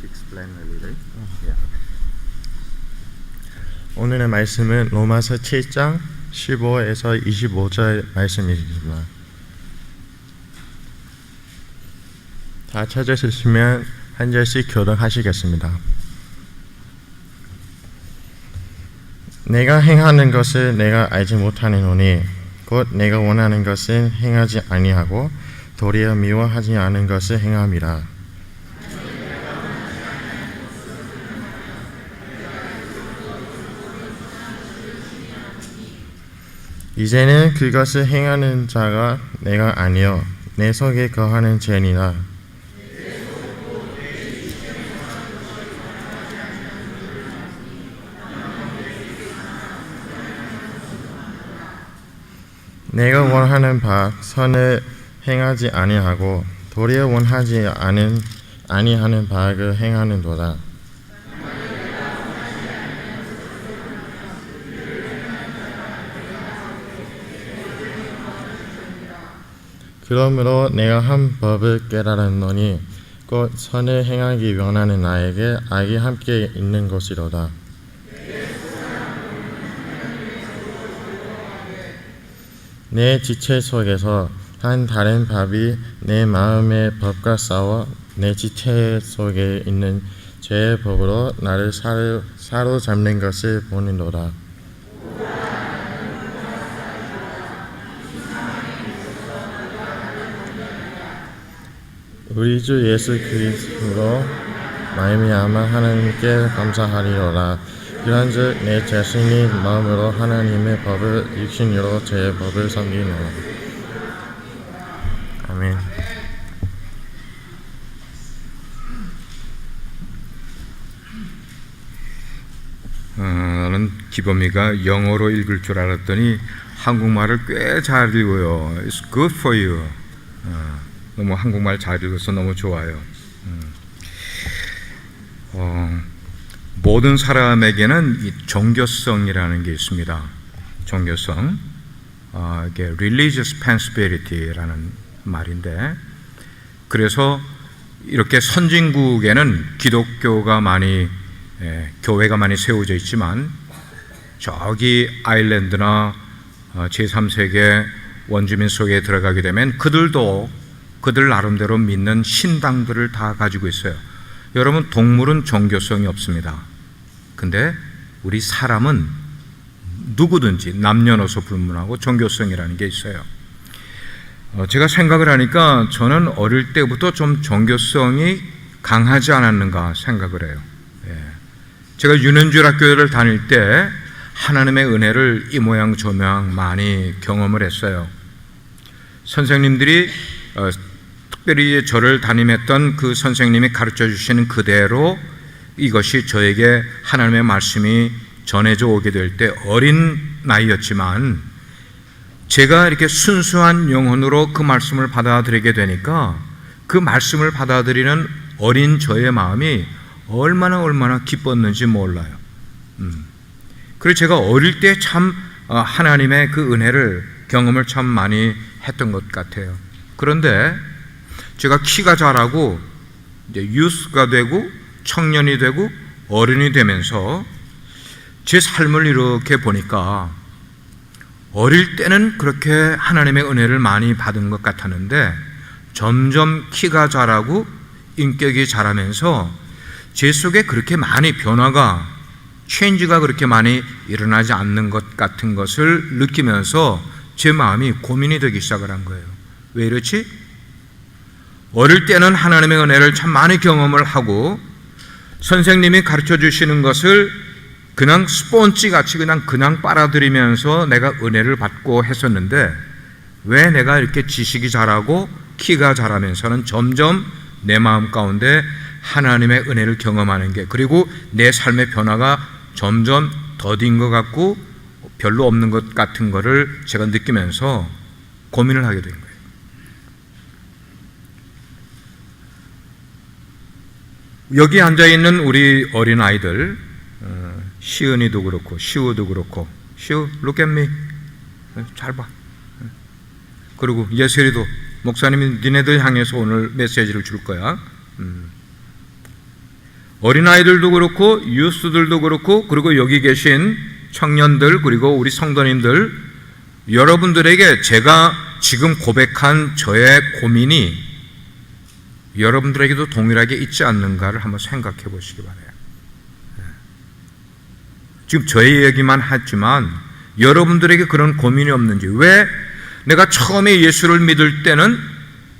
explain a little? Yeah. 오늘의 말씀은 로마서 7장 15에서 25절 말씀입니다. 다 찾으셨으면 한 절씩 교독하시겠습니다. 내가 행하는 것을 내가 알지 못하노니 곧 내가 원하는 것은 행하지 아니하고 도리어 미워하지 않은 것을 행함이라. 이제는 그것을 행하는 자가 내가 아니요 내 속에 거하는 죄니라. 내가 원하는 바 선을 행하지 아니하고 도리어 원하지 아니하는 바를 행하는도다. 그러므로 내가 한 법을 깨달았노니 곧 선을 행하기 원하는 나에게 악이 함께 있는 것이로다. 내 지체 속에서 한 다른 법이 내 마음의 법과 싸워 내 지체 속에 있는 죄의 법으로 나를 사로잡는 것을 보는도다. 우리 주 예수 그리스도로 말미암아 하나님께 감사하리로라. 그런즉 내 자신이 마음으로 하나님의 법을 육신으로 제 법을 섬기노라. 아멘. 나는 기범이가 영어로 읽을 줄 알았더니 한국말을 꽤 잘 읽어요. It's good for you. 너무 한국말 잘 읽어서 너무 좋아요. 모든 사람에게는 이 종교성이라는 게 있습니다. 종교성, 이게 religious sensibility라는 말인데, 그래서 이렇게 선진국에는 기독교가 많이, 교회가 많이 세워져 있지만, 저기 아일랜드나 제3세계 원주민 속에 들어가게 되면 그들도 그들 나름대로 믿는 신당들을 다 가지고 있어요. 여러분, 동물은 종교성이 없습니다. 근데 우리 사람은 누구든지 남녀노소 불문하고 종교성이라는 게 있어요. 제가 생각을 하니까 저는 어릴 때부터 좀 종교성이 강하지 않았는가 생각을 해요. 제가 유년주일학교를 다닐 때 하나님의 은혜를 이 모양 저 모양 많이 경험을 했어요. 선생님들이 특별히 저를 담임했던 그 선생님이 가르쳐 주시는 그대로 이것이 저에게 하나님의 말씀이 전해져 오게 될 때 어린 나이였지만 제가 이렇게 순수한 영혼으로 그 말씀을 받아들이게 되니까 그 말씀을 받아들이는 어린 저의 마음이 얼마나 기뻤는지 몰라요. 그래서 제가 어릴 때 참 하나님의 그 은혜를 경험을 참 많이 했던 것 같아요. 그런데 제가 키가 자라고 이제 유스가 되고 청년이 되고 어른이 되면서 제 삶을 이렇게 보니까 어릴 때는 그렇게 하나님의 은혜를 많이 받은 것 같았는데 점점 키가 자라고 인격이 자라면서 제 속에 그렇게 많이 변화가 체인지가 그렇게 많이 일어나지 않는 것 같은 것을 느끼면서 제 마음이 고민이 되기 시작을 한 거예요. 왜 이렇지? 어릴 때는 하나님의 은혜를 참 많이 경험을 하고 선생님이 가르쳐 주시는 것을 그냥 스폰지 같이 그냥 빨아들이면서 내가 은혜를 받고 했었는데 왜 내가 이렇게 지식이 자라고 키가 자라면서는 점점 내 마음 가운데 하나님의 은혜를 경험하는 게, 그리고 내 삶의 변화가 점점 더딘 것 같고 별로 없는 것 같은 거를 제가 느끼면서 고민을 하게 된 거예요. 여기 앉아있는 우리 어린아이들, 시은이도 그렇고 시우도 그렇고, 시우 look at me, 잘 봐. 그리고 예슬이도, 목사님이 니네들 향해서 오늘 메시지를 줄 거야. 어린아이들도 그렇고 유스들도 그렇고 그리고 여기 계신 청년들 그리고 우리 성도님들 여러분들에게 제가 지금 고백한 저의 고민이 여러분들에게도 동일하게 있지 않는가를 한번 생각해 보시기 바라요. 지금 저의 얘기만 하지만 여러분들에게 그런 고민이 없는지, 왜 내가 처음에 예수를 믿을 때는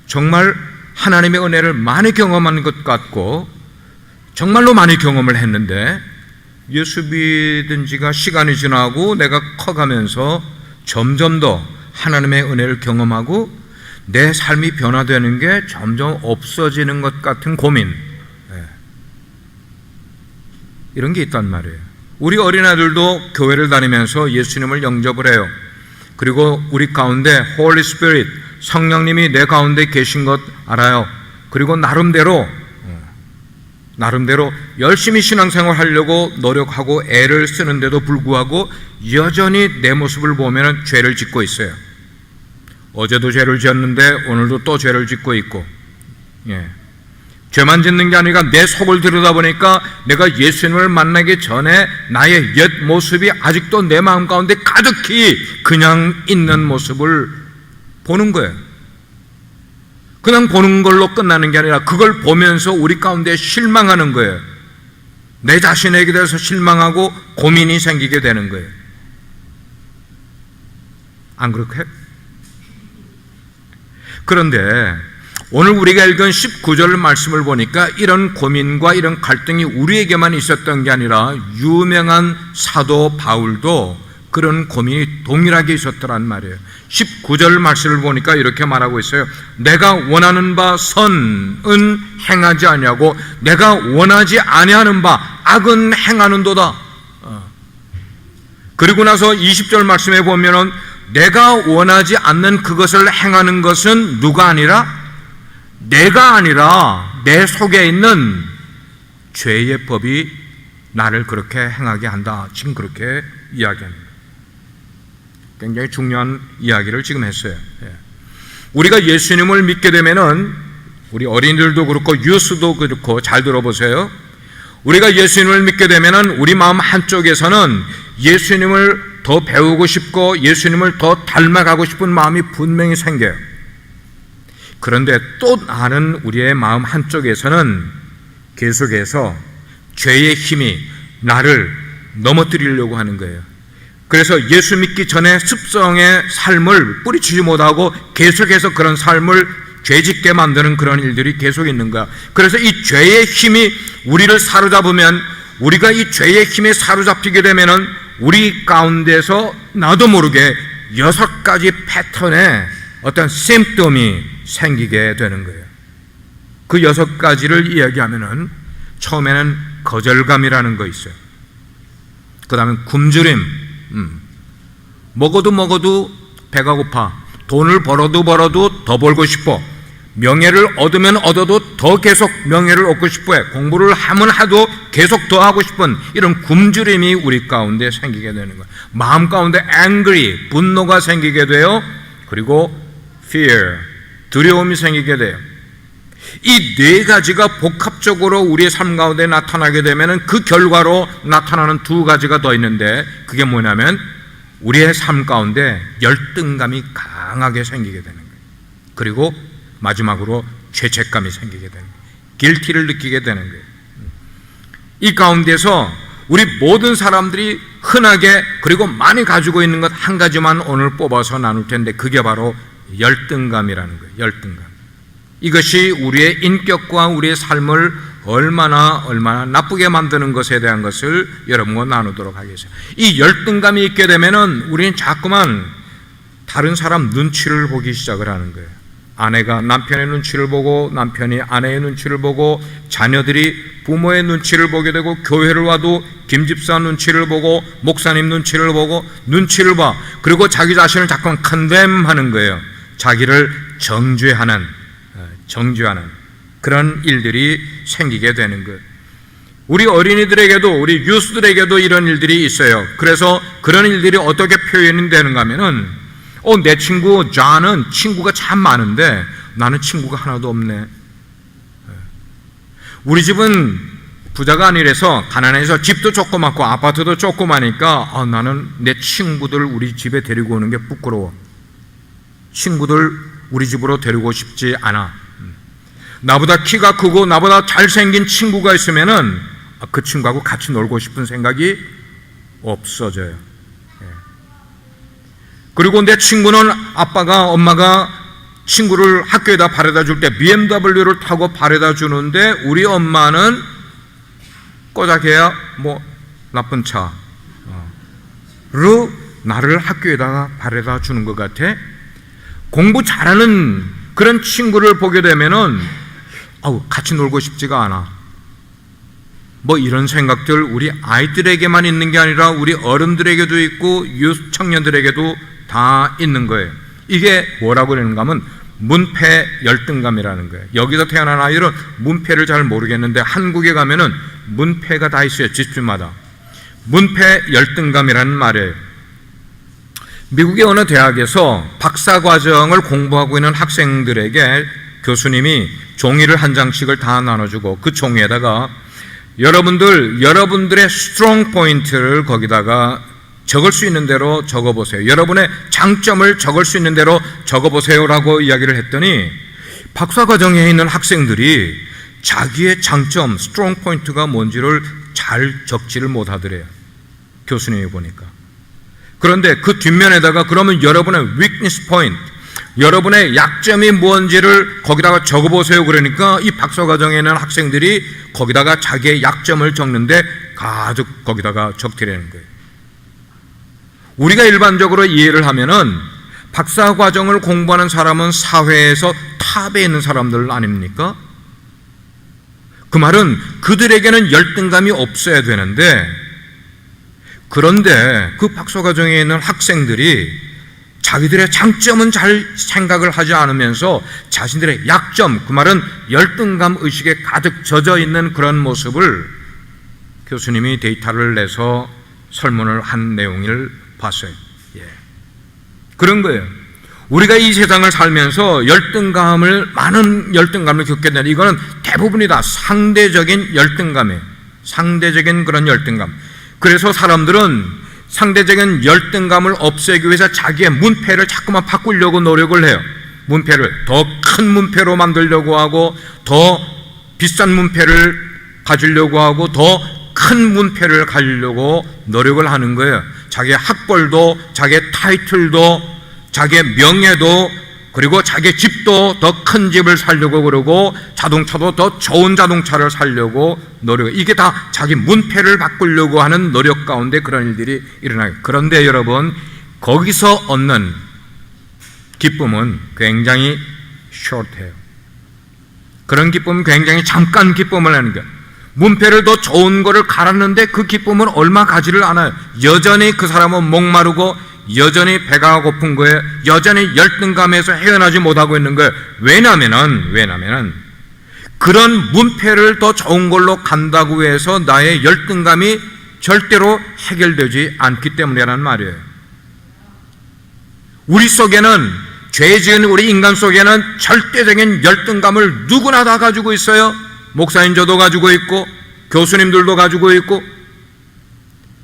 정말 하나님의 은혜를 많이 경험한 것 같고 정말로 많이 경험을 했는데 예수 믿은 지가 시간이 지나고 내가 커가면서 점점 더 하나님의 은혜를 경험하고 내 삶이 변화되는 게 점점 없어지는 것 같은 고민, 이런 게 있단 말이에요. 우리 어린아이들도 교회를 다니면서 예수님을 영접을 해요. 그리고 우리 가운데 Holy Spirit, 성령님이 내 가운데 계신 것 알아요. 그리고 나름대로 열심히 신앙생활 하려고 노력하고 애를 쓰는데도 불구하고 여전히 내 모습을 보면 죄를 짓고 있어요. 어제도 죄를 지었는데 오늘도 또 죄를 짓고 있고, 죄만 짓는 게 아니라 내 속을 들여다보니까 내가 예수님을 만나기 전에 나의 옛 모습이 아직도 내 마음 가운데 가득히 그냥 있는 모습을 보는 거예요. 그냥 보는 걸로 끝나는 게 아니라 그걸 보면서 우리 가운데 실망하는 거예요. 내 자신에게 대해서 실망하고 고민이 생기게 되는 거예요. 안 그렇게? 그런데 오늘 우리가 읽은 19절 말씀을 보니까 이런 고민과 이런 갈등이 우리에게만 있었던 게 아니라 유명한 사도 바울도 그런 고민이 동일하게 있었더란 말이에요. 19절 말씀을 보니까 이렇게 말하고 있어요. 내가 원하는 바 선은 행하지 아니하고 내가 원하지 아니하는 바 악은 행하는도다. 그리고 나서 20절 말씀에 보면은 내가 원하지 않는 그것을 행하는 것은 누가 아니라 내가 아니라 내 속에 있는 죄의 법이 나를 그렇게 행하게 한다. 지금 그렇게 이야기합니다. 굉장히 중요한 이야기를 지금 했어요. 우리가 예수님을 믿게 되면은 우리 어린이들도 그렇고 유스도 그렇고 잘 들어보세요. 우리가 예수님을 믿게 되면은 우리 마음 한쪽에서는 예수님을 더 배우고 싶고 예수님을 더 닮아가고 싶은 마음이 분명히 생겨요. 그런데 또 다른 우리의 마음 한쪽에서는 계속해서 죄의 힘이 나를 넘어뜨리려고 하는 거예요. 그래서 예수 믿기 전에 습성의 삶을 뿌리치지 못하고 계속해서 그런 삶을 죄짓게 만드는 그런 일들이 계속 있는 거야. 그래서 이 죄의 힘이 우리를 사로잡으면, 우리가 이 죄의 힘에 사로잡히게 되면은 우리 가운데서 나도 모르게 6가지 패턴의 어떤 심птом이 생기게 되는 거예요. 그 6가지를 이야기하면은 처음에는 거절감이라는 거 있어요. 그 다음에 굶주림, 먹어도 배가 고파, 돈을 벌어도 더 벌고 싶어, 명예를 얻으면 얻어도 더 계속 명예를 얻고 싶어해, 공부를 하면 하도 계속 더 하고 싶은 이런 굶주림이 우리 가운데 생기게 되는 거예요. 마음 가운데 angry, 분노가 생기게 돼요. 그리고 fear, 두려움이 생기게 돼요. 이 4가지가 복합적으로 우리의 삶 가운데 나타나게 되면 그 결과로 나타나는 2가지가 더 있는데, 그게 뭐냐면 우리의 삶 가운데 열등감이 강하게 생기게 되는 거예요. 그리고 마지막으로 죄책감이 생기게 되는 거예요. guilty를 느끼게 되는 거예요. 이 가운데서 우리 모든 사람들이 흔하게 그리고 많이 가지고 있는 것 한 가지만 오늘 뽑아서 나눌 텐데, 그게 바로 열등감이라는 거예요. 열등감. 이것이 우리의 인격과 우리의 삶을 얼마나 나쁘게 만드는 것에 대한 것을 여러분과 나누도록 하겠습니다. 이 열등감이 있게 되면은 우리는 자꾸만 다른 사람 눈치를 보기 시작을 하는 거예요. 아내가 남편의 눈치를 보고, 남편이 아내의 눈치를 보고, 자녀들이 부모의 눈치를 보게 되고, 교회를 와도 김집사 눈치를 보고, 목사님 눈치를 보고, 눈치를 봐. 그리고 자기 자신을 자꾸만 컨뎀하는 거예요. 자기를 정죄하는 그런 일들이 생기게 되는 거예요. 우리 어린이들에게도, 우리 유스들에게도 이런 일들이 있어요. 그래서 그런 일들이 어떻게 표현이 되는가 하면은, 내 친구 존은 친구가 참 많은데 나는 친구가 하나도 없네. 우리 집은 부자가 아니라서 가난해서 집도 조그맣고 아파트도 조그마니까 나는 내 친구들 우리 집에 데리고 오는 게 부끄러워. 친구들 우리 집으로 데리고 싶지 않아. 나보다 키가 크고 나보다 잘생긴 친구가 있으면은 그 친구하고 같이 놀고 싶은 생각이 없어져요. 그리고 내 친구는 아빠가 엄마가 친구를 학교에다 바래다 줄 때 BMW를 타고 바래다 주는데 우리 엄마는 꼬작해야 뭐 나쁜 차로 나를 학교에다가 바래다 주는 것 같아. 공부 잘하는 그런 친구를 보게 되면은 같이 놀고 싶지가 않아. 뭐 이런 생각들 우리 아이들에게만 있는 게 아니라 우리 어른들에게도 있고 유th 청년들에게도 다 있는 거예요. 이게 뭐라고 그러는가 하면 문패 열등감이라는 거예요. 여기서 태어난 아이들은 문패를 잘 모르겠는데 한국에 가면은 문패가 다 있어요. 집집마다. 문패 열등감이라는 말이에요. 미국의 어느 대학에서 박사과정을 공부하고 있는 학생들에게 교수님이 종이를 한 장씩을 다 나눠주고 그 종이에다가 여러분들의 스트롱 포인트를 거기다가 적을 수 있는 대로 적어보세요. 여러분의 장점을 적을 수 있는 대로 적어보세요 라고 이야기를 했더니 박사과정에 있는 학생들이 자기의 장점, 스트롱 포인트가 뭔지를 잘 적지를 못하더래요. 교수님이 보니까. 그런데 그 뒷면에다가 그러면 여러분의 weakness point, 여러분의 약점이 뭔지를 거기다가 적어보세요 그러니까 이 박사과정에 있는 학생들이 거기다가 자기의 약점을 적는데 가득 거기다가 적더라는 거예요. 우리가 일반적으로 이해를 하면은 박사과정을 공부하는 사람은 사회에서 탑에 있는 사람들 아닙니까? 그 말은 그들에게는 열등감이 없어야 되는데 그런데 그 박사과정에 있는 학생들이 자기들의 장점은 잘 생각을 하지 않으면서 자신들의 약점, 그 말은 열등감 의식에 가득 젖어 있는 그런 모습을 교수님이 데이터를 내서 설문을 한 내용을 봤어요. 그런 거예요. 우리가 이 세상을 살면서 많은 열등감을 겪게 되는 이거는 대부분이 다 상대적인 열등감이에요. 상대적인 그런 열등감. 그래서 사람들은 상대적인 열등감을 없애기 위해서 자기의 문패를 자꾸만 바꾸려고 노력을 해요. 문패를 더 큰 문패로 만들려고 하고 더 비싼 문패를 가지려고 하고 더 큰 문패를 가지려고 노력을 하는 거예요. 자기의 학벌도 자기의 타이틀도 자기의 명예도 그리고 자기의 집도 더 큰 집을 살려고 그러고 자동차도 더 좋은 자동차를 살려고 노력. 이게 다 자기 문패를 바꾸려고 하는 노력 가운데 그런 일들이 일어나요. 그런데 여러분 거기서 얻는 기쁨은 굉장히 숏해요. 그런 기쁨은 굉장히 잠깐 기쁨을 하는 거예요. 문패를 더 좋은 거를 갈았는데 그 기쁨은 얼마 가지를 않아요. 여전히 그 사람은 목마르고 여전히 배가 고픈 거예요. 여전히 열등감에서 헤어나지 못하고 있는 거예요. 왜냐면은 그런 문패를 더 좋은 걸로 간다고 해서 나의 열등감이 절대로 해결되지 않기 때문이라는 말이에요. 우리 속에는 죄 지은 우리 인간 속에는 절대적인 열등감을 누구나 다 가지고 있어요. 목사님 저도 가지고 있고 교수님들도 가지고 있고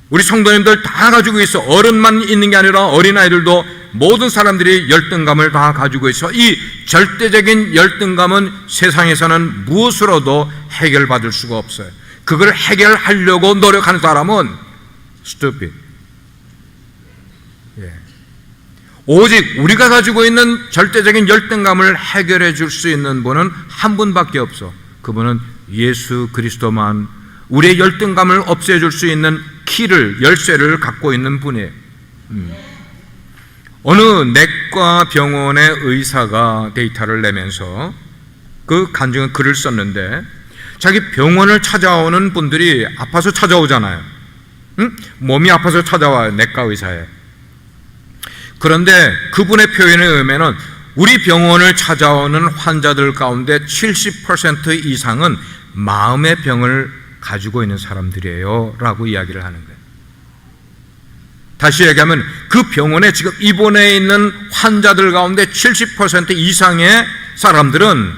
우리 성도님들 다 가지고 있어. 어른만 있는 게 아니라 어린아이들도 모든 사람들이 열등감을 다 가지고 있어. 이 절대적인 열등감은 세상에서는 무엇으로도 해결받을 수가 없어요. 그걸 해결하려고 노력하는 사람은 stupid. 오직 우리가 가지고 있는 절대적인 열등감을 해결해 줄 수 있는 분은 한 분밖에 없어. 그분은 예수 그리스도만 우리의 열등감을 없애줄 수 있는 키를, 열쇠를 갖고 있는 분이에요. 어느 내과 병원의 의사가 데이터를 내면서 그 간증은 글을 썼는데 자기 병원을 찾아오는 분들이 아파서 찾아오잖아요. 몸이 아파서 찾아와요. 내과 의사에. 그런데 그분의 표현에 의하면 우리 병원을 찾아오는 환자들 가운데 70% 이상은 마음의 병을 가지고 있는 사람들이에요 라고 이야기를 하는 거예요. 다시 얘기하면 그 병원에 지금 입원해 있는 환자들 가운데 70% 이상의 사람들은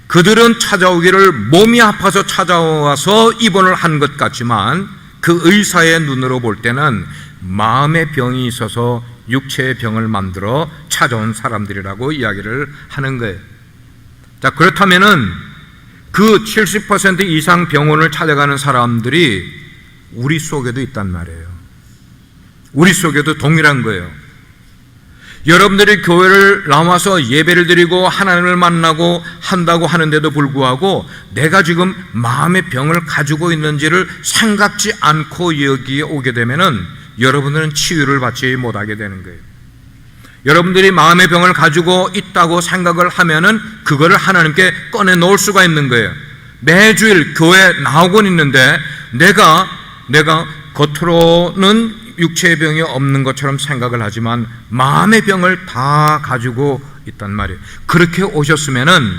그들은 찾아오기를 몸이 아파서 찾아와서 입원을 한 것 같지만 그 의사의 눈으로 볼 때는 마음의 병이 있어서 육체의 병을 만들어 찾아온 사람들이라고 이야기를 하는 거예요. 자, 그렇다면은 그 70% 이상 병원을 찾아가는 사람들이 우리 속에도 있단 말이에요. 우리 속에도 동일한 거예요. 여러분들이 교회를 나와서 예배를 드리고 하나님을 만나고 한다고 하는데도 불구하고 내가 지금 마음의 병을 가지고 있는지를 생각지 않고 여기에 오게 되면은 여러분들은 치유를 받지 못하게 되는 거예요. 여러분들이 마음의 병을 가지고 있다고 생각을 하면은 그거를 하나님께 꺼내 놓을 수가 있는 거예요. 매주일 교회 나오곤 있는데 내가 겉으로는 육체의 병이 없는 것처럼 생각을 하지만 마음의 병을 다 가지고 있단 말이에요. 그렇게 오셨으면은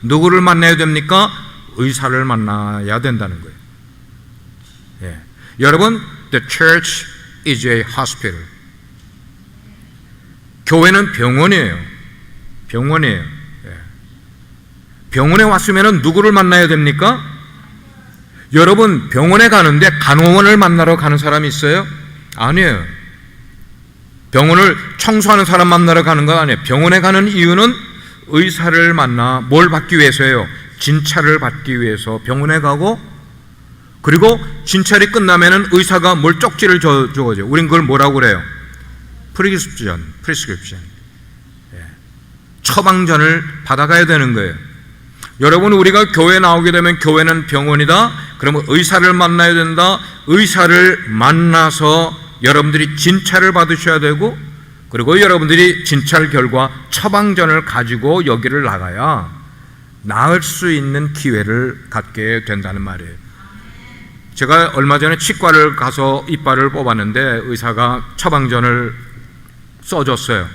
누구를 만나야 됩니까? 의사를 만나야 된다는 거예요. 예. 여러분, the church is a hospital. 교회는 병원이에요. 병원이에요. 예. 병원에 왔으면은 누구를 만나야 됩니까? 여러분, 병원에 가는데 간호원을 만나러 가는 사람이 있어요? 아니에요. 병원을 청소하는 사람 만나러 가는 건 아니에요. 병원에 가는 이유는 의사를 만나 뭘 받기 위해서예요? 진찰을 받기 위해서 병원에 가고, 그리고 진찰이 끝나면은 의사가 뭘 쪽지를 줘줘요. 우린 그걸 뭐라고 그래요? 프리스크립션. 예. 처방전을 받아가야 되는 거예요. 여러분, 우리가 교회 나오게 되면 교회는 병원이다. 그러면 의사를 만나야 된다. 의사를 만나서 여러분들이 진찰을 받으셔야 되고, 그리고 여러분들이 진찰 결과 처방전을 가지고 여기를 나가야 나을 수 있는 기회를 갖게 된다는 말이에요. 제가 얼마 전에 치과를 가서 이빨을 뽑았는데 의사가 처방전을 써줬어요.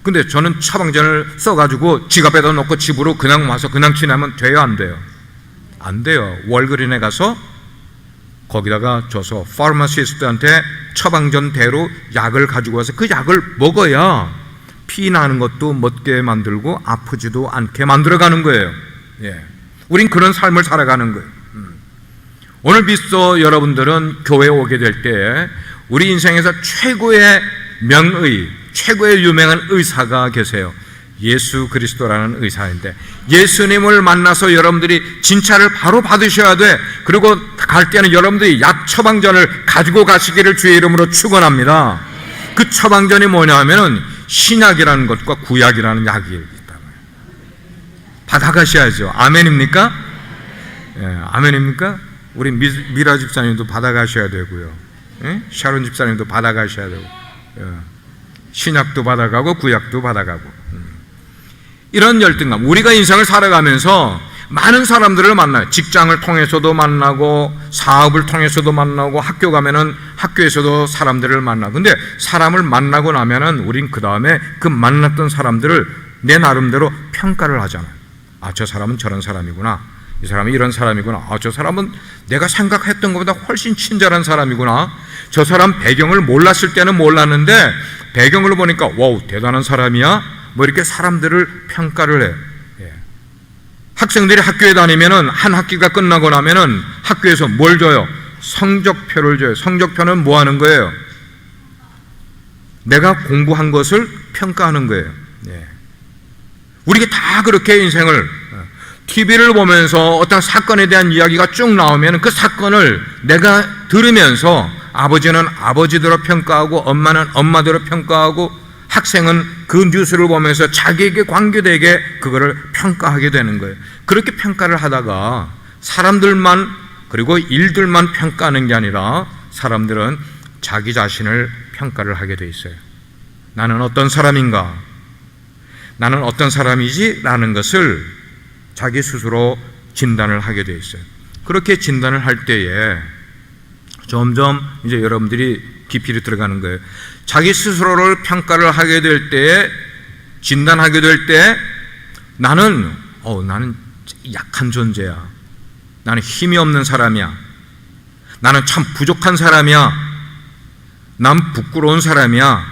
근데 저는 처방전을 써가지고 지갑에다 놓고 집으로 그냥 와서 그냥 지나면 돼요, 안 돼요? 안 돼요. 월그린에 가서 거기다가 줘서 파르마시스트한테 처방전대로 약을 가지고 와서 그 약을 먹어야 피 나는 것도 멎게 만들고 아프지도 않게 만들어가는 거예요. 예. 우린 그런 삶을 살아가는 거예요. 오늘 비스도 여러분들은 교회에 오게 될 때 우리 인생에서 최고의 명의, 최고의 유명한 의사가 계세요. 예수 그리스도라는 의사인데, 예수님을 만나서 여러분들이 진찰을 바로 받으셔야 돼. 그리고 갈 때는 여러분들이 약 처방전을 가지고 가시기를 주의 이름으로 축원합니다. 그 처방전이 뭐냐면은 신약이라는 것과 구약이라는 약이 있다고요. 받아가셔야죠. 아멘입니까? 예, 아멘입니까? 우리 미라 집사님도 받아가셔야 되고요. 예? 샤론 집사님도 받아가셔야 되고, 예. 신약도 받아가고 구약도 받아가고. 이런 열등감, 우리가 인생을 살아가면서 많은 사람들을 만나요. 직장을 통해서도 만나고, 사업을 통해서도 만나고, 학교 가면은 학교에서도 사람들을 만나고. 근데 사람을 만나고 나면은 우린 그 다음에 그 만났던 사람들을 내 나름대로 평가를 하잖아요. 아, 저 사람은 저런 사람이구나. 이 사람이 이런 사람이구나. 아, 저 사람은 내가 생각했던 것보다 훨씬 친절한 사람이구나. 저 사람 배경을 몰랐을 때는 몰랐는데 배경을 보니까 와우, 대단한 사람이야. 뭐 이렇게 사람들을 평가를 해요. 예. 학생들이 학교에 다니면은 한 학기가 끝나고 나면은 학교에서 뭘 줘요? 성적표를 줘요. 성적표는 뭐 하는 거예요? 내가 공부한 것을 평가하는 거예요. 예. 우리가 다 그렇게 인생을, TV를 보면서 어떤 사건에 대한 이야기가 쭉 나오면 그 사건을 내가 들으면서 아버지는 아버지대로 평가하고 엄마는 엄마대로 평가하고 학생은 그 뉴스를 보면서 자기에게 관계되게 그거를 평가하게 되는 거예요. 그렇게 평가를 하다가 사람들만, 그리고 일들만 평가하는 게 아니라 사람들은 자기 자신을 평가를 하게 돼 있어요. 나는 어떤 사람인가? 나는 어떤 사람이지? 라는 것을 자기 스스로 진단을 하게 돼 있어요. 그렇게 진단을 할 때에 점점 이제 여러분들이 깊이를 들어가는 거예요. 자기 스스로를 평가를 하게 될 때에, 진단하게 될 때, 나는 약한 존재야. 나는 힘이 없는 사람이야. 나는 참 부족한 사람이야. 난 부끄러운 사람이야.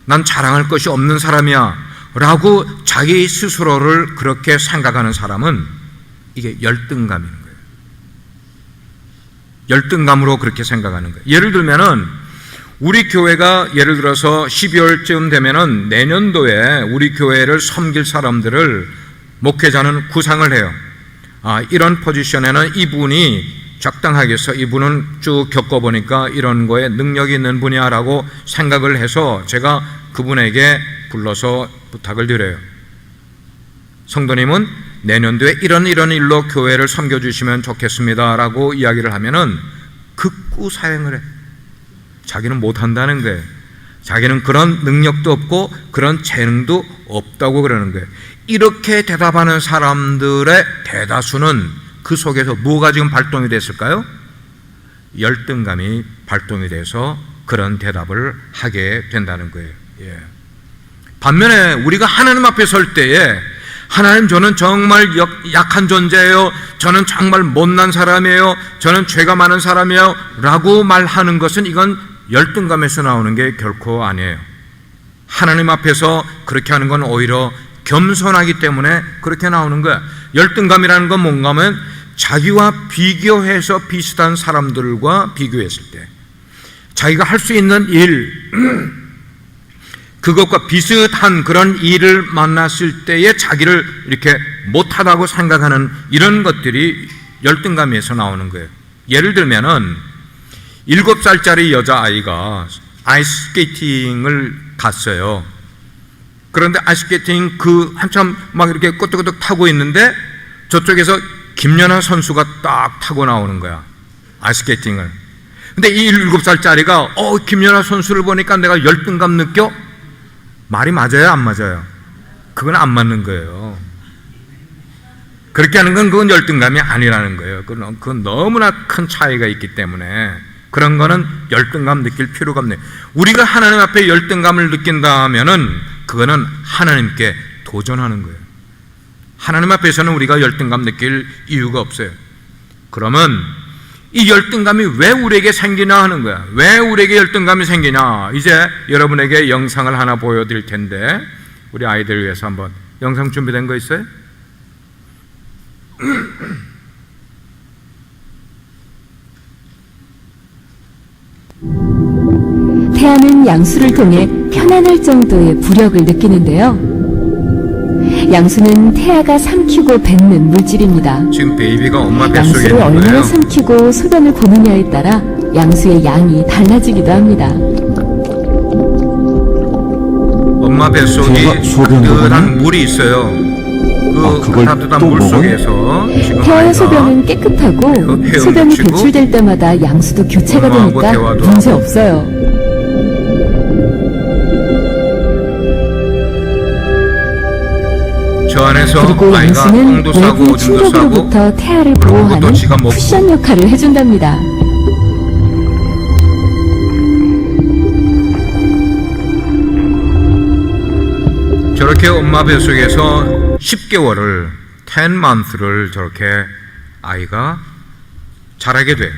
난 자랑할 것이 없는 사람이야. 라고 자기 스스로를 그렇게 생각하는 사람은 이게 열등감인 거예요. 열등감으로 그렇게 생각하는 거예요. 예를 들면은 우리 교회가 예를 들어서 12월쯤 되면은 내년도에 우리 교회를 섬길 사람들을 목회자는 구상을 해요. 이런 포지션에는 이분이 적당하겠어. 이분은 쭉 겪어보니까 이런 거에 능력이 있는 분이야 라고 생각을 해서 제가 그분에게 불러서 부탁을 드려요. 성도님은 내년도에 이런 일로 교회를 섬겨주시면 좋겠습니다 라고 이야기를 하면은 극구 사양을 해. 자기는 못한다는 거예요. 자기는 그런 능력도 없고 그런 재능도 없다고 그러는 거예요. 이렇게 대답하는 사람들의 대다수는 그 속에서 뭐가 지금 발동이 됐을까요? 열등감이 발동이 돼서 그런 대답을 하게 된다는 거예요. 반면에 우리가 하나님 앞에 설 때에 하나님, 저는 정말 약한 존재예요. 저는 정말 못난 사람이에요. 저는 죄가 많은 사람이에요 라고 말하는 것은 이건 열등감에서 나오는 게 결코 아니에요. 하나님 앞에서 그렇게 하는 건 오히려 겸손하기 때문에 그렇게 나오는 거야. 열등감이라는 건 뭔가 하면 자기와 비교해서 비슷한 사람들과 비교했을 때 자기가 할 수 있는 일 그것과 비슷한 그런 일을 만났을 때에 자기를 이렇게 못하다고 생각하는 이런 것들이 열등감에서 나오는 거예요. 예를 들면은 7살짜리 여자아이가 아이스케이팅을 갔어요. 그런데 아이스케이팅 한참 막 이렇게 끄덕끄덕 타고 있는데 저쪽에서 김연아 선수가 딱 타고 나오는 거야. 아이스케이팅을. 근데 이 7살짜리가 김연아 선수를 보니까 내가 열등감 느껴? 말이 맞아요, 안 맞아요? 그건 안 맞는 거예요. 그렇게 하는 건 그건 열등감이 아니라는 거예요. 그건 너무나 큰 차이가 있기 때문에 그런 거는 열등감 느낄 필요가 없네요. 우리가 하나님 앞에 열등감을 느낀다면은 그거는 하나님께 도전하는 거예요. 하나님 앞에서는 우리가 열등감 느낄 이유가 없어요. 그러면 이 열등감이 왜 우리에게 생기나 하는 거야. 왜 우리에게 열등감이 생기냐. 이제 여러분에게 영상을 하나 보여드릴 텐데 우리 아이들을 위해서 한번 영상 준비된 거 있어요? 태아는 양수를 통해 편안할 정도의 부력을 느끼는데요. 양수는 태아가 삼키고 뱉는 물질입니다. 지금 베이비가 엄마 뱃속에 양수를 있는 얼마나 거예요. 삼키고 소변을 보느냐에 따라 양수의 양이 달라지기도 합니다. 엄마 뱃속이 제가 소변 따뜻한 먹었니? 물이 있어요. 그걸 따뜻한 또 물 먹어요? 속에서 지금 태아의 아이가 소변은 깨끗하고 헤엄치고 소변이 배출될 때마다 양수도 교체가 엄마하고 되니까 대화도 문제 하고. 없어요. 저 안에서 그리고 아이가 양수는 똥도 싸고 외부 오줌도 싸고 충격으로부터 태아를 그러고 또 보호하는 지가 먹고. 쿠션 역할을 해준답니다. 저렇게 엄마 뱃속에서 10개월을 10month를 저렇게 아이가 자라게 돼.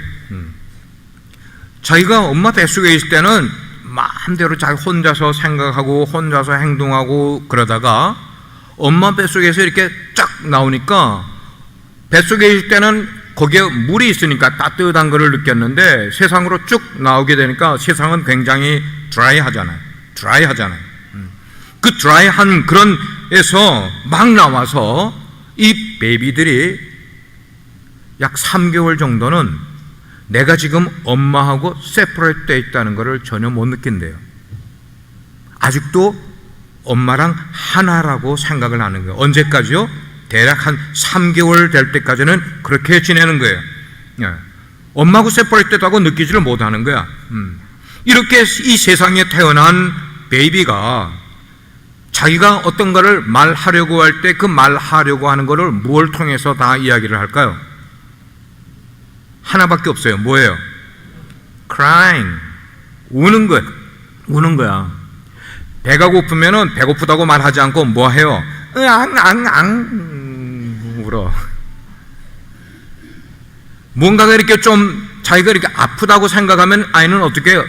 자기가 엄마 뱃속에 있을 때는 마음대로 자기 혼자서 생각하고 혼자서 행동하고 그러다가 엄마 뱃속에서 이렇게 쫙 나오니까 뱃속에 있을 때는 거기에 물이 있으니까 따뜻한 거를 느꼈는데 세상으로 쭉 나오게 되니까 세상은 굉장히 드라이하잖아요. 그 드라이한 그런 에서 막 나와서 이 베이비들이 약 3개월 정도는 내가 지금 엄마하고 세퍼레이트 되어 있다는 것을 전혀 못 느낀대요. 아직도 엄마랑 하나라고 생각을 하는 거예요. 언제까지요? 대략 한 3개월 될 때까지는 그렇게 지내는 거예요. 엄마하고 세퍼레이트 하고 느끼지를 못하는 거야. 이렇게 이 세상에 태어난 베이비가 자기가 어떤 거를 말하려고 할 때 그 말하려고 하는 거를 뭘 통해서 다 이야기를 할까요? 하나밖에 없어요. 뭐예요? crying. 우는 거야. 배가 고프면은 배고프다고 말하지 않고 뭐 해요? 울어. 뭔가가 이렇게 좀 자기가 이렇게 아프다고 생각하면 아이는 어떻게 해요?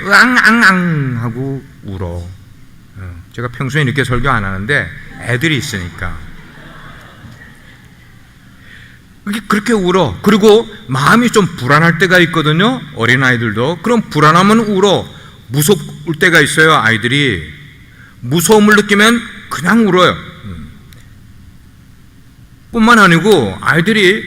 하고 울어. 제가 평소에 이렇게 설교 안 하는데 애들이 있으니까. 그렇게 울어. 그리고 마음이 좀 불안할 때가 있거든요. 어린아이들도. 그럼 불안하면 울어. 무서울 때가 있어요. 아이들이 무서움을 느끼면 그냥 울어요. 뿐만 아니고 아이들이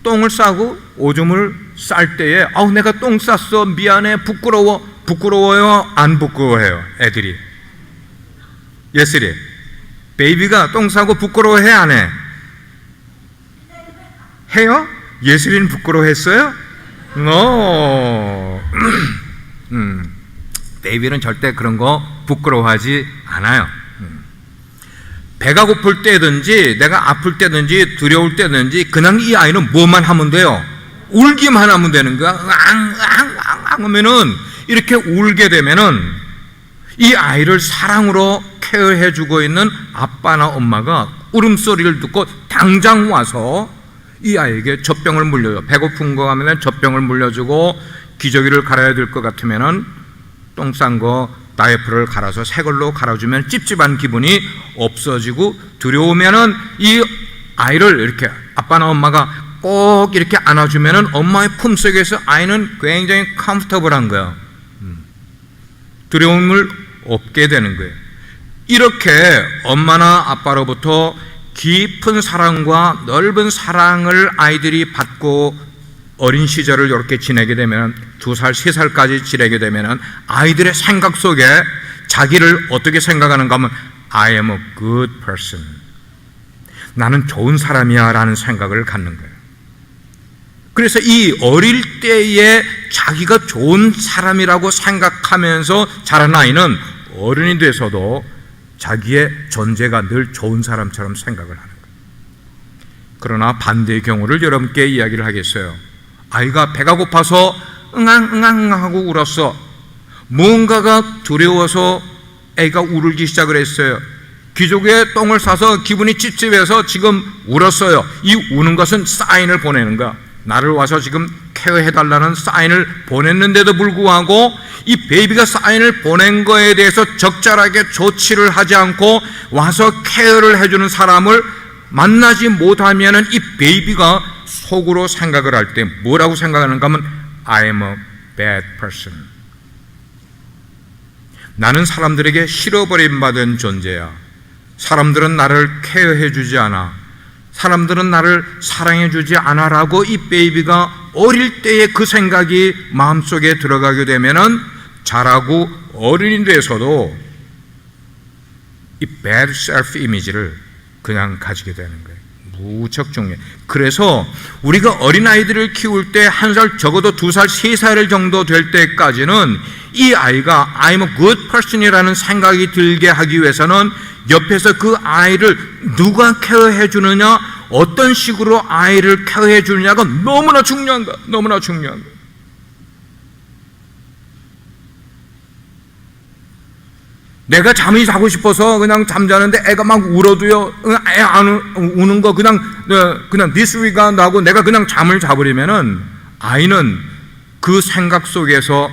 똥을 싸고 오줌을 쌀 때에 내가 똥 쌌어, 미안해, 부끄러워요, 안 부끄러워해요? 애들이. 예슬이 베이비가 똥 싸고 부끄러워해, 안 해? 해요? 예슬이는 부끄러워했어요? No. 베이비는 절대 그런 거 부끄러워하지 않아요. 배가 고플 때든지 내가 아플 때든지 두려울 때든지 그냥 이 아이는 뭐만 하면 돼요? 울기만 하면 되는 거야. 앙 하면은 이렇게 울게 되면은 이 아이를 사랑으로 케어해 주고 있는 아빠나 엄마가 울음소리를 듣고 당장 와서 이 아이에게 젖병을 물려줘. 배고픈 거 하면 젖병을 물려주고, 기저귀를 갈아야 될 것 같으면은 똥 싼 거 다이어프를 갈아서 새 걸로 갈아주면 찝찝한 기분이 없어지고, 두려우면은 이 아이를 이렇게 아빠나 엄마가 꼭 이렇게 안아주면은 엄마의 품속에서 아이는 굉장히 컴포터블한 거야. 두려움을 없게 되는 거예요. 이렇게 엄마나 아빠로부터 깊은 사랑과 넓은 사랑을 아이들이 받고 어린 시절을 이렇게 지내게 되면 2살, 3살까지 지내게 되면 아이들의 생각 속에 자기를 어떻게 생각하는가 하면 I am a good person. 나는 좋은 사람이야 라는 생각을 갖는 거예요. 그래서 이 어릴 때에 자기가 좋은 사람이라고 생각하면서 자란 아이는 어른이 돼서도 자기의 존재가 늘 좋은 사람처럼 생각을 하는 거예요. 그러나 반대의 경우를 여러분께 이야기를 하겠어요. 아이가 배가 고파서 응앙 하고 울었어. 뭔가가 두려워서 애가 울기 시작을 했어요. 기저귀에 똥을 싸서 기분이 찝찝해서 지금 울었어요. 이 우는 것은 사인을 보내는 거야. 나를 와서 지금 케어해달라는 사인을 보냈는데도 불구하고 이 베이비가 사인을 보낸 거에 대해서 적절하게 조치를 하지 않고 와서 케어를 해주는 사람을 만나지 못하면 이 베이비가 속으로 생각을 할 때 뭐라고 생각하는가 하면 I am a bad person. 나는 사람들에게 싫어버림받은 존재야. 사람들은 나를 케어해주지 않아. 사람들은 나를 사랑해주지 않아 라고 이 베이비가 어릴 때의 그 생각이 마음속에 들어가게 되면은 자라고 어른이 돼서도 이 bad self image를 그냥 가지게 되는 거예요. 무척 중요해. 그래서 우리가 어린아이들을 키울 때 1살, 적어도 2살, 3살 정도 될 때까지는 이 아이가 I'm a good person이라는 생각이 들게 하기 위해서는 옆에서 그 아이를 누가 케어해 주느냐, 어떤 식으로 아이를 케어해 주느냐가 너무나 중요한 거야. 너무나 중요한 거야. 내가 잠이 자고 싶어서 그냥 잠자는데 애가 막 울어도요, 애 안 우는 거 그냥 disregard 하고 내가 그냥 잠을 자버리면은 아이는 그 생각 속에서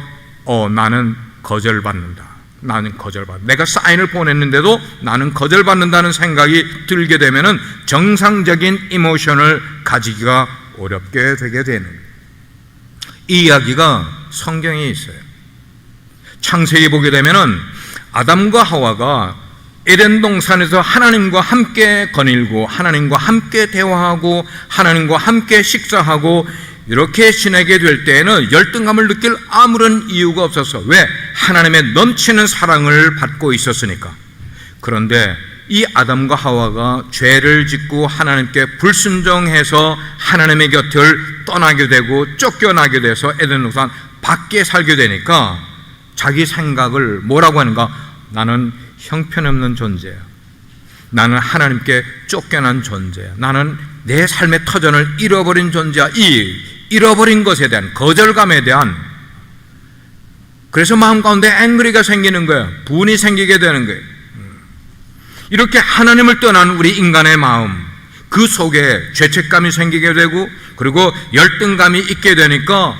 나는 거절받는다. 나는 거절받는다. 내가 사인을 보냈는데도 나는 거절받는다는 생각이 들게 되면은 정상적인 이모션을 가지기가 어렵게 되게 되는 거예요. 이 이야기가 성경에 있어요. 창세기 보게 되면은 아담과 하와가 에덴 동산에서 하나님과 함께 거닐고 하나님과 함께 대화하고 하나님과 함께 식사하고 이렇게 지내게 될 때에는 열등감을 느낄 아무런 이유가 없었어. 왜? 하나님의 넘치는 사랑을 받고 있었으니까. 그런데 이 아담과 하와가 죄를 짓고 하나님께 불순종해서 하나님의 곁을 떠나게 되고 쫓겨나게 돼서 에덴 동산 밖에 살게 되니까 자기 생각을 뭐라고 하는가? 나는 형편없는 존재야. 나는 하나님께 쫓겨난 존재야. 나는 내 삶의 터전을 잃어버린 존재야. 이 잃어버린 것에 대한 거절감에 대한, 그래서 마음 가운데 앵그리가 생기는 거예요. 분이 생기게 되는 거예요. 이렇게 하나님을 떠난 우리 인간의 마음, 그 속에 죄책감이 생기게 되고 그리고 열등감이 있게 되니까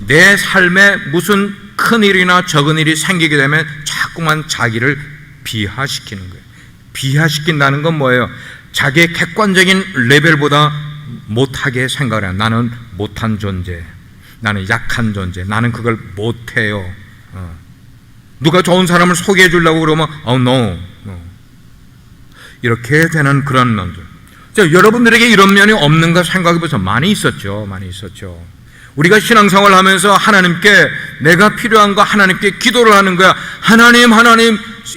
내 삶에 무슨 큰 일이나 적은 일이 생기게 되면 자꾸만 자기를 비하시키는 거예요. 비하시킨다는 건 뭐예요? 자기의 객관적인 레벨보다 못하게 생각을 해요. 나는 못한 존재, 나는 약한 존재, 나는 그걸 못해요. 누가 좋은 사람을 소개해 주려고 그러면 no. 이렇게 되는 그런 면들. 여러분들에게 이런 면이 없는가 생각해 보세요. 많이 있었죠. 우리가 신앙생활을 하면서 하나님께 내가 필요한 거 하나님께 기도를 하는 거야. 하나님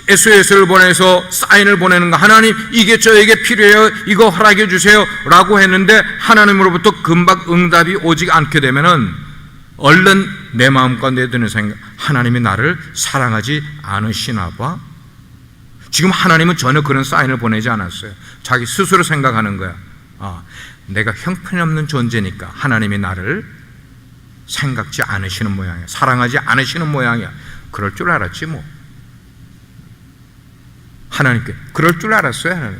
SOS를 보내서 사인을 보내는 거. 하나님 이게 저에게 필요해요. 이거 허락해 주세요 라고 했는데 하나님으로부터 금방 응답이 오지 않게 되면은 얼른 내 마음 가운데 드는 생각, 하나님이 나를 사랑하지 않으시나 봐. 지금 하나님은 전혀 그런 사인을 보내지 않았어요. 자기 스스로 생각하는 거야. 내가 형편없는 존재니까 하나님이 나를 생각지 않으시는 모양이야. 사랑하지 않으시는 모양이야. 그럴 줄 알았지 뭐. 하나님께 그럴 줄 알았어요. 하나님.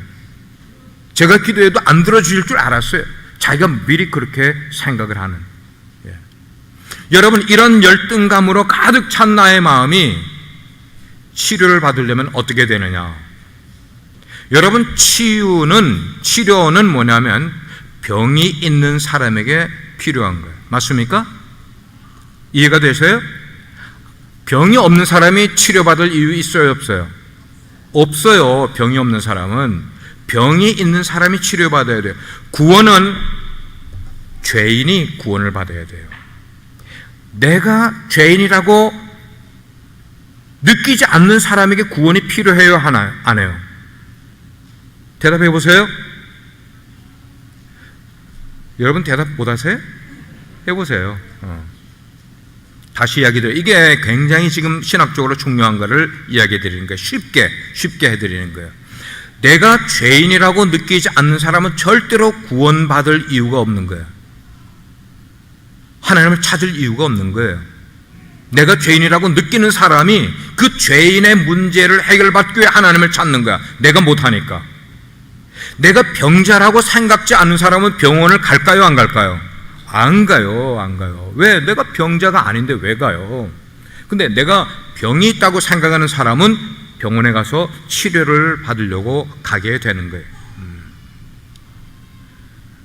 제가 기도해도 안 들어주실 줄 알았어요. 자기가 미리 그렇게 생각을 하는. 여러분, 이런 열등감으로 가득 찬 나의 마음이 치료를 받으려면 어떻게 되느냐? 여러분, 치료는 뭐냐면 병이 있는 사람에게 필요한 거예요. 맞습니까? 이해가 되세요? 병이 없는 사람이 치료받을 이유 있어요, 없어요? 없어요. 병이 없는 사람은. 병이 있는 사람이 치료받아야 돼요. 구원은 죄인이 구원을 받아야 돼요. 내가 죄인이라고 느끼지 않는 사람에게 구원이 필요해요, 하나요? 안 해요? 대답해 보세요. 여러분 대답 못 하세요? 해보세요. 다시 이야기 드려요. 이게 굉장히 지금 신학적으로 중요한 거를 이야기해 드리는 거예요. 쉽게 해드리는 거예요. 내가 죄인이라고 느끼지 않는 사람은 절대로 구원받을 이유가 없는 거예요. 하나님을 찾을 이유가 없는 거예요. 내가 죄인이라고 느끼는 사람이 그 죄인의 문제를 해결받기 위해 하나님을 찾는 거야. 내가 못하니까. 내가 병자라고 생각지 않는 사람은 병원을 갈까요, 안 갈까요? 안 가요. 왜? 내가 병자가 아닌데 왜 가요? 근데 내가 병이 있다고 생각하는 사람은 병원에 가서 치료를 받으려고 가게 되는 거예요.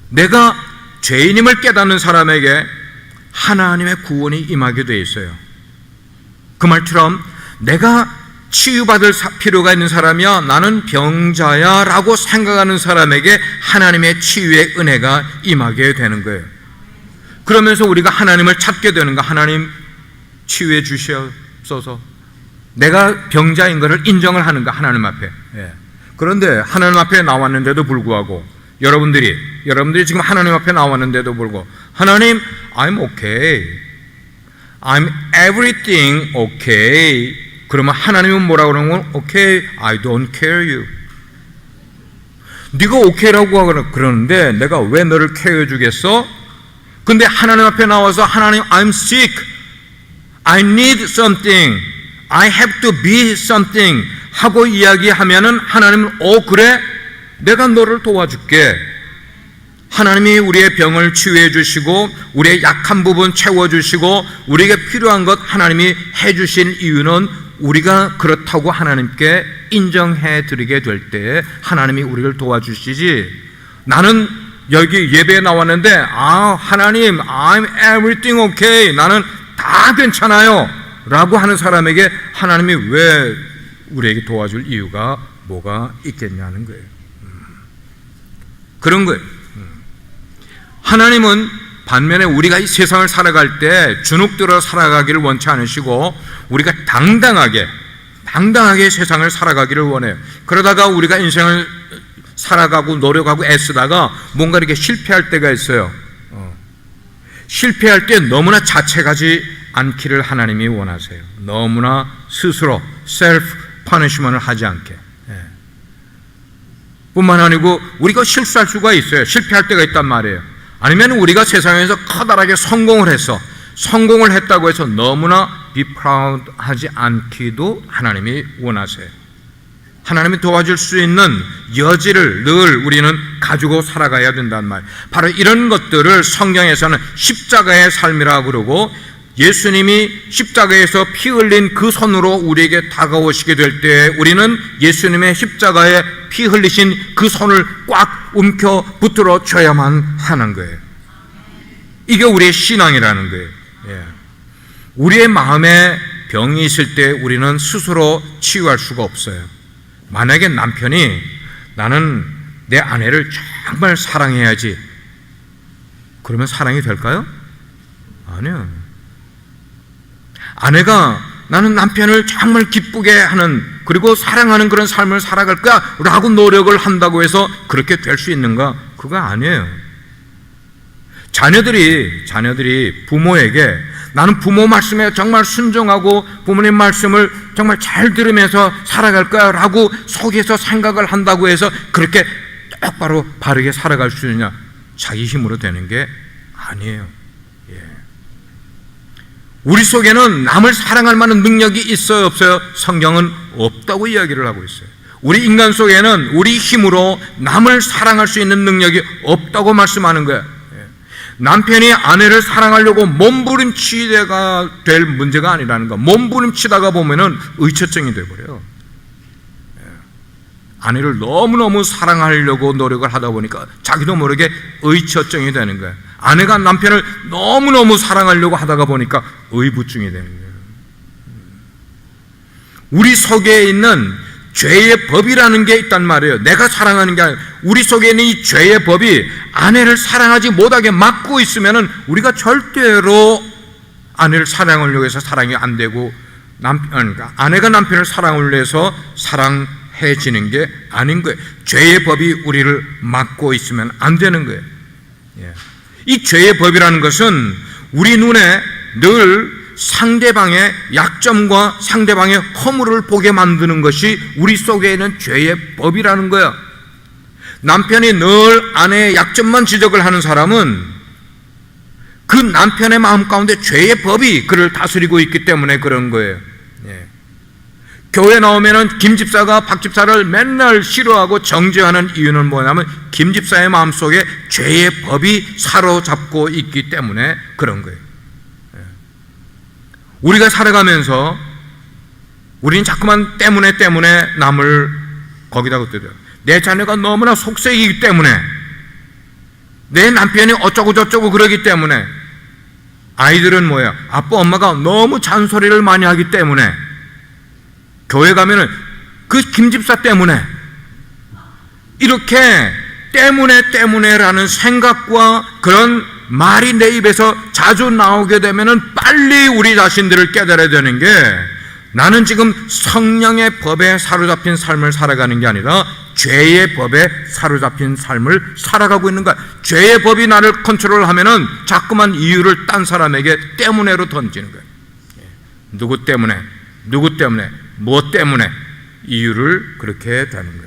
내가 죄인임을 깨닫는 사람에게 하나님의 구원이 임하게 되어 있어요. 그 말처럼 내가 치유받을 필요가 있는 사람이야, 나는 병자야 라고 생각하는 사람에게 하나님의 치유의 은혜가 임하게 되는 거예요. 그러면서 우리가 하나님을 찾게 되는 거. 하나님 치유해 주시옵소서. 내가 병자인 것을 인정을 하는 거, 하나님 앞에. 그런데 하나님 앞에 나왔는데도 불구하고 여러분들이 지금 하나님 앞에 나왔는데도 불구하고 하나님, I'm okay, I'm everything okay. 그러면 하나님은 뭐라고 그러는 건? Okay, I don't care you. 네가 okay라고 그러는데 내가 왜 너를 케어해 주겠어? 근데 하나님 앞에 나와서 하나님, I'm sick, I need something, I have to be something 하고 이야기하면은 하나님은 그래? 내가 너를 도와줄게. 하나님이 우리의 병을 치유해 주시고 우리의 약한 부분 채워주시고 우리에게 필요한 것 하나님이 해주신 이유는 우리가 그렇다고 하나님께 인정해 드리게 될 때 하나님이 우리를 도와주시지. 나는 여기 예배에 나왔는데 하나님, I'm everything okay, 나는 다 괜찮아요 라고 하는 사람에게 하나님이 왜 우리에게 도와줄 이유가 뭐가 있겠냐는 거예요. 그런 거예요. 하나님은 반면에 우리가 이 세상을 살아갈 때 주눅들어 살아가기를 원치 않으시고 우리가 당당하게 세상을 살아가기를 원해요. 그러다가 우리가 인생을 살아가고 노력하고 애쓰다가 뭔가 이렇게 실패할 때가 있어요. 실패할 때 너무나 자책하지 않기를 하나님이 원하세요. 너무나 스스로 셀프 퍼니시먼트를 하지 않게. 뿐만 아니고 우리가 실수할 수가 있어요. 실패할 때가 있단 말이에요. 아니면 우리가 세상에서 커다랗게 성공을 했다고 해서 너무나 be proud 하지 않기도 하나님이 원하세요. 하나님이 도와줄 수 있는 여지를 늘 우리는 가지고 살아가야 된단 말이에요. 바로 이런 것들을 성경에서는 십자가의 삶이라고 그러고 예수님이 십자가에서 피 흘린 그 손으로 우리에게 다가오시게 될 때 우리는 예수님의 십자가에 피 흘리신 그 손을 꽉 움켜 붙들어 줘야만 하는 거예요. 이게 우리의 신앙이라는 거예요. 우리의 마음에 병이 있을 때 우리는 스스로 치유할 수가 없어요. 만약에 남편이 나는 내 아내를 정말 사랑해야지, 그러면 사랑이 될까요? 아니요. 아내가 나는 남편을 정말 기쁘게 하는, 그리고 사랑하는 그런 삶을 살아갈 거야 라고 노력을 한다고 해서 그렇게 될 수 있는가? 그거 아니에요. 자녀들이 부모에게 나는 부모 말씀에 정말 순종하고 부모님 말씀을 정말 잘 들으면서 살아갈 거야 라고 속에서 생각을 한다고 해서 그렇게 똑바로 바르게 살아갈 수 있느냐? 자기 힘으로 되는 게 아니에요. 우리 속에는 남을 사랑할 만한 능력이 있어요, 없어요? 성경은 없다고 이야기를 하고 있어요. 우리 인간 속에는 우리 힘으로 남을 사랑할 수 있는 능력이 없다고 말씀하는 거예요. 남편이 아내를 사랑하려고 몸부림치가 될 문제가 아니라는 거. 몸부림치다가 보면은 의처증이 돼버려요. 아내를 너무너무 사랑하려고 노력을 하다 보니까 자기도 모르게 의처증이 되는 거예요. 아내가 남편을 너무너무 사랑하려고 하다가 보니까 의부증이 되는 거예요. 우리 속에 있는 죄의 법이라는 게 있단 말이에요. 내가 사랑하는 게 아니라 우리 속에 있는 이 죄의 법이 아내를 사랑하지 못하게 막고 있으면은 우리가 절대로 아내를 사랑하려고 해서 사랑이 안 되고 그러니까 아내가 남편을 사랑하려고 해서 사랑해지는 게 아닌 거예요. 죄의 법이 우리를 막고 있으면 안 되는 거예요. 이 죄의 법이라는 것은 우리 눈에 늘 상대방의 약점과 상대방의 허물을 보게 만드는 것이 우리 속에 있는 죄의 법이라는 거야. 남편이 늘 아내의 약점만 지적을 하는 사람은 그 남편의 마음 가운데 죄의 법이 그를 다스리고 있기 때문에 그런 거예요. 교회 나오면은 김 집사가 박 집사를 맨날 싫어하고 정죄하는 이유는 뭐냐면 김 집사의 마음속에 죄의 법이 사로잡고 있기 때문에 그런 거예요. 우리가 살아가면서 우리는 자꾸만 때문에 남을 거기다 긋어요. 내 자녀가 너무나 속색이기 때문에, 내 남편이 어쩌고 저쩌고 그러기 때문에, 아이들은 뭐야? 아빠 엄마가 너무 잔소리를 많이 하기 때문에, 교회 가면은 그 김집사 때문에, 이렇게 때문에라는 생각과 그런 말이 내 입에서 자주 나오게 되면은 빨리 우리 자신들을 깨달아야 되는 게, 나는 지금 성령의 법에 사로잡힌 삶을 살아가는 게 아니라 죄의 법에 사로잡힌 삶을 살아가고 있는 거야. 죄의 법이 나를 컨트롤하면은 자꾸만 이유를 딴 사람에게 때문에로 던지는 거야. 누구 때문에, 뭐 때문에, 이유를 그렇게 되는 거야.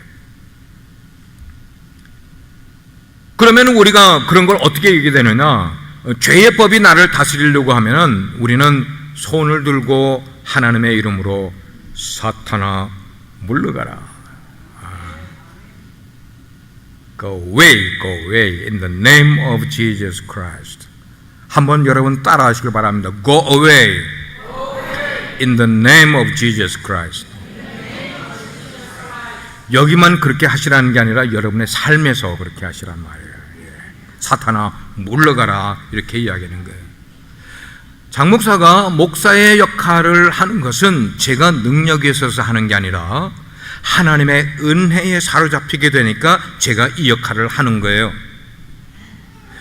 그러면 우리가 그런 걸 어떻게 얘기하게 되느냐? 죄의 법이 나를 다스리려고 하면은 우리는 손을 들고 하나님의 이름으로 사탄아 물러가라. Go away in the name of Jesus Christ. 한번 여러분 따라 하시길 바랍니다. Go away in the name of Jesus Christ. 여기만 그렇게 하시라는 게 아니라 여러분의 삶에서 그렇게 하시란 말이에요. 사탄아 물러가라, 이렇게 이야기하는 거예요. 장 목사가 목사의 역할을 하는 것은 제가 능력이 있어서 하는 게 아니라 하나님의 은혜에 사로잡히게 되니까 제가 이 역할을 하는 거예요.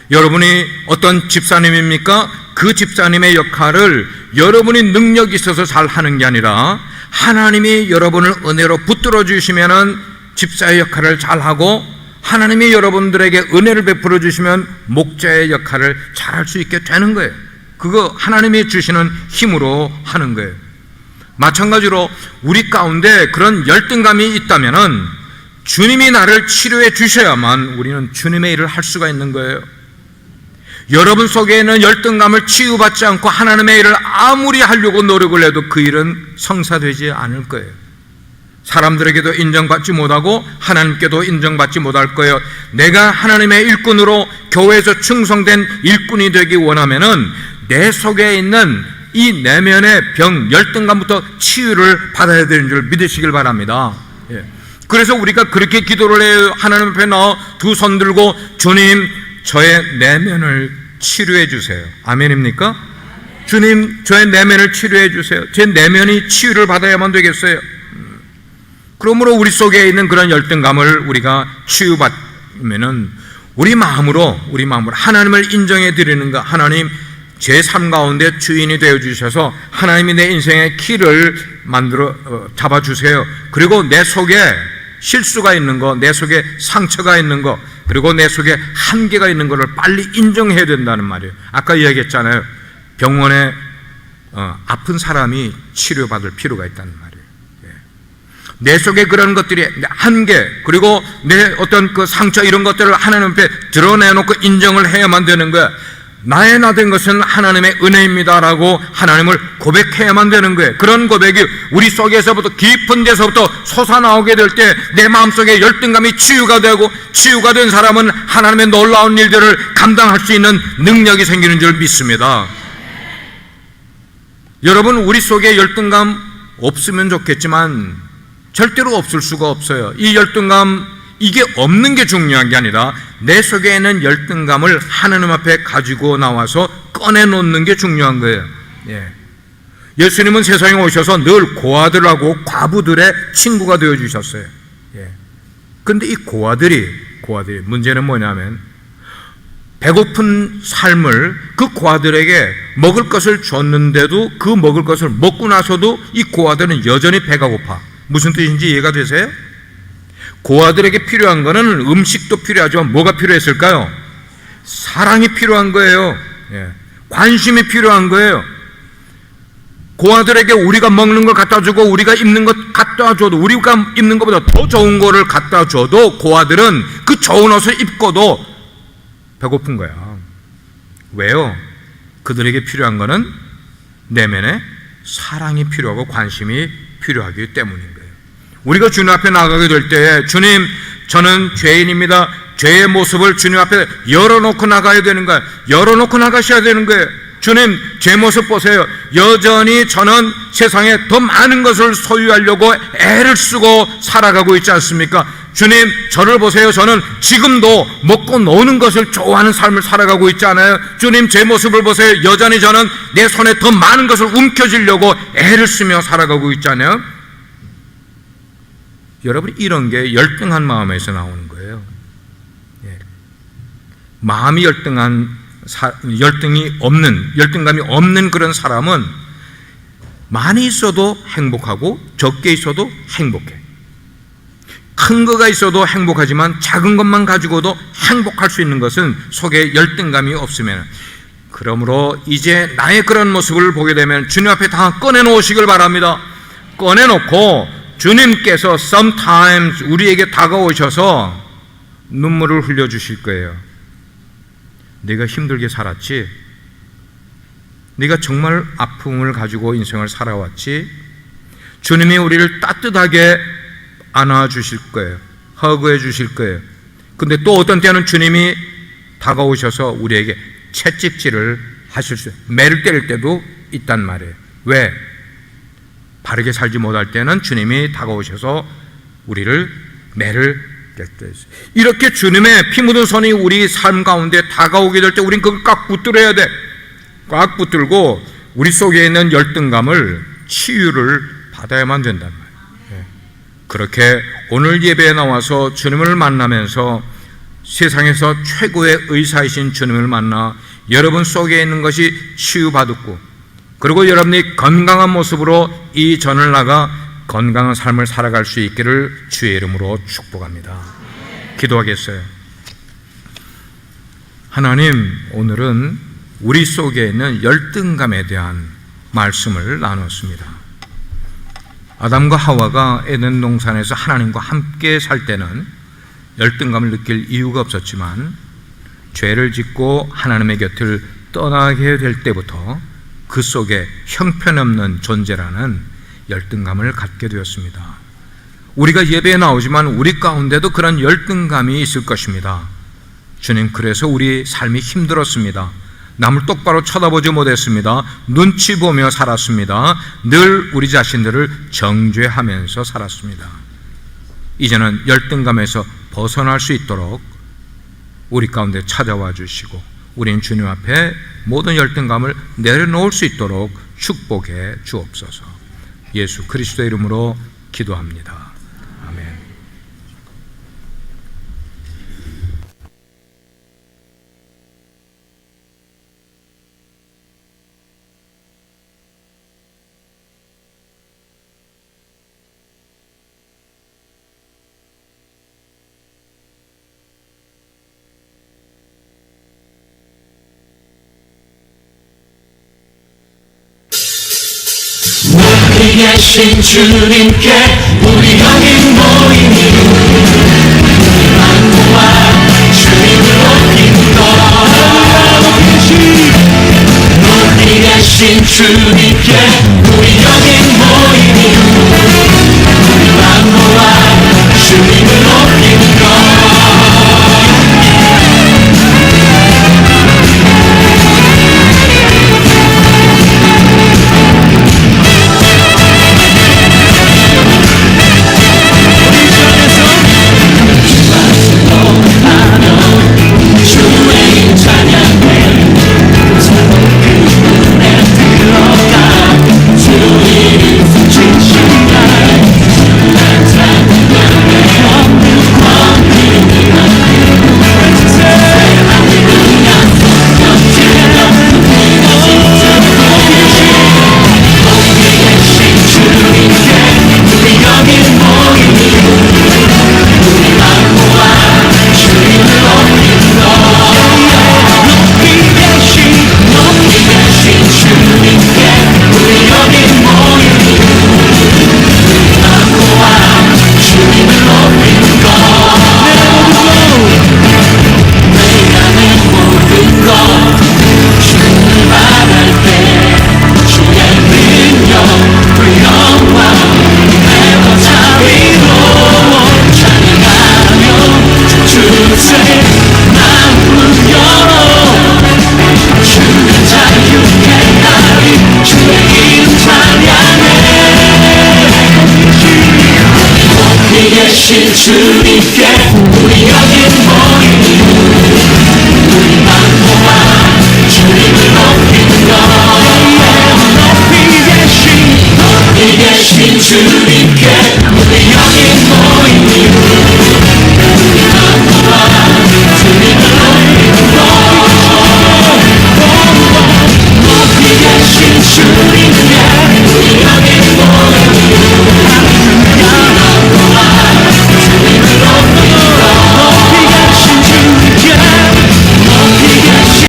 여러분이 어떤 집사님입니까? 그 집사님의 역할을 여러분이 능력이 있어서 잘 하는 게 아니라 하나님이 여러분을 은혜로 붙들어 주시면은 집사의 역할을 잘 하고, 하나님이 여러분들에게 은혜를 베풀어 주시면 목자의 역할을 잘 할 수 있게 되는 거예요. 그거 하나님이 주시는 힘으로 하는 거예요. 마찬가지로 우리 가운데 그런 열등감이 있다면은 주님이 나를 치료해 주셔야만 우리는 주님의 일을 할 수가 있는 거예요. 여러분 속에 있는 열등감을 치유받지 않고 하나님의 일을 아무리 하려고 노력을 해도 그 일은 성사되지 않을 거예요. 사람들에게도 인정받지 못하고 하나님께도 인정받지 못할 거예요. 내가 하나님의 일꾼으로 교회에서 충성된 일꾼이 되기 원하면은 내 속에 있는 이 내면의 병, 열등감부터 치유를 받아야 되는 줄 믿으시길 바랍니다. 예. 그래서 우리가 그렇게 기도를 해요. 하나님 앞에 나와 두 손 들고 주님, 저의 내면을 치료해 주세요. 아멘입니까? 주님, 저의 내면을 치료해 주세요. 제 내면이 치유를 받아야만 되겠어요. 그러므로 우리 속에 있는 그런 열등감을 우리가 치유받으면은 우리 마음으로 하나님을 인정해 드리는 것, 하나님 제 삶 가운데 주인이 되어 주셔서 하나님이 내 인생의 키를 만들어 잡아 주세요. 그리고 내 속에 실수가 있는 거, 내 속에 상처가 있는 거, 그리고 내 속에 한계가 있는 것을 빨리 인정해야 된다는 말이에요. 아까 이야기했잖아요. 병원에 아픈 사람이 치료받을 필요가 있다는 말이에요. 내 속에 그런 것들이 한계, 그리고 내 어떤 그 상처 이런 것들을 하나님 앞에 드러내놓고 인정을 해야만 되는 거야. 나의 나 된 것은 하나님의 은혜입니다라고 하나님을 고백해야만 되는 거예요. 그런 고백이 우리 속에서부터 깊은 데서부터 솟아나오게 될 때 내 마음속에 열등감이 치유가 되고, 치유가 된 사람은 하나님의 놀라운 일들을 감당할 수 있는 능력이 생기는 줄 믿습니다. 여러분, 우리 속에 열등감 없으면 좋겠지만 절대로 없을 수가 없어요. 이 열등감, 이게 없는 게 중요한 게 아니라 내 속에 있는 열등감을 하나님 앞에 가지고 나와서 꺼내놓는 게 중요한 거예요. 예. 예수님은 세상에 오셔서 늘 고아들하고 과부들의 친구가 되어주셨어요. 예. 근데 이 고아들이 문제는 뭐냐면 배고픈 삶을 그 고아들에게 먹을 것을 줬는데도 그 먹을 것을 먹고 나서도 이 고아들은 여전히 배가 고파. 무슨 뜻인지 이해가 되세요? 고아들에게 필요한 거는 음식도 필요하지만 뭐가 필요했을까요? 사랑이 필요한 거예요. 예. 관심이 필요한 거예요. 고아들에게 우리가 먹는 걸 갖다 주고 우리가 입는 것 갖다 줘도, 우리가 입는 것보다 더 좋은 거를 갖다 줘도 고아들은 그 좋은 옷을 입고도 배고픈 거야. 왜요? 그들에게 필요한 거는 내면에 사랑이 필요하고 관심이 필요하기 때문인 거예요. 우리가 주님 앞에 나가게 될 때, 주님, 저는 죄인입니다. 죄의 모습을 주님 앞에 열어놓고 나가야 되는 거예요. 열어놓고 나가셔야 되는 거예요. 주님, 제 모습 보세요. 여전히 저는 세상에 더 많은 것을 소유하려고 애를 쓰고 살아가고 있지 않습니까? 주님, 저를 보세요. 저는 지금도 먹고 노는 것을 좋아하는 삶을 살아가고 있지 않아요? 주님, 제 모습을 보세요. 여전히 저는 내 손에 더 많은 것을 움켜쥐려고 애를 쓰며 살아가고 있지 않아요? 여러분, 이런 게 열등한 마음에서 나오는 거예요. 예. 마음이 열등감이 없는 그런 사람은 많이 있어도 행복하고 적게 있어도 행복해. 큰 거가 있어도 행복하지만 작은 것만 가지고도 행복할 수 있는 것은 속에 열등감이 없으면. 그러므로 이제 나의 그런 모습을 보게 되면 주님 앞에 다 꺼내놓으시길 바랍니다. 꺼내놓고 주님께서 sometimes 우리에게 다가오셔서 눈물을 흘려주실 거예요. 네가 힘들게 살았지? 네가 정말 아픔을 가지고 인생을 살아왔지? 주님이 우리를 따뜻하게 안아주실 거예요. 허그해 주실 거예요. 근데 또 어떤 때는 주님이 다가오셔서 우리에게 채찍질을 하실 수 있어요. 매를 때릴 때도 있단 말이에요. 왜? 바르게 살지 못할 때는 주님이 다가오셔서 우리를 매를 뗄 때 있어요. 이렇게 주님의 피 묻은 손이 우리 삶 가운데 다가오게 될 때 우린 그걸 꽉 붙들어야 돼. 꽉 붙들고 우리 속에 있는 열등감을 치유를 받아야만 된단 말이에요. 그렇게 오늘 예배에 나와서 주님을 만나면서 세상에서 최고의 의사이신 주님을 만나 여러분 속에 있는 것이 치유받았고, 그리고 여러분이 건강한 모습으로 이 전을 나가 건강한 삶을 살아갈 수 있기를 주의 이름으로 축복합니다. 기도하겠어요. 하나님, 오늘은 우리 속에 있는 열등감에 대한 말씀을 나눴습니다. 아담과 하와가 에덴 동산에서 하나님과 함께 살 때는 열등감을 느낄 이유가 없었지만 죄를 짓고 하나님의 곁을 떠나게 될 때부터 그 속에 형편없는 존재라는 열등감을 갖게 되었습니다. 우리가 예배에 나오지만 우리 가운데도 그런 열등감이 있을 것입니다. 주님, 그래서 우리 삶이 힘들었습니다. 남을 똑바로 쳐다보지 못했습니다. 눈치 보며 살았습니다. 늘 우리 자신들을 정죄하면서 살았습니다. 이제는 열등감에서 벗어날 수 있도록 우리 가운데 찾아와 주시고 우리는 주님 앞에 모든 열등감을 내려놓을 수 있도록 축복해 주옵소서. 예수 그리스도의 이름으로 기도합니다. 아멘. 높이 계신 주님께 우리 여기 모이니 만고와 주님을 높이는 것. 높이 계신 주님께 우리 여기 모이니 만고와 주님을 높이는 것. 주님께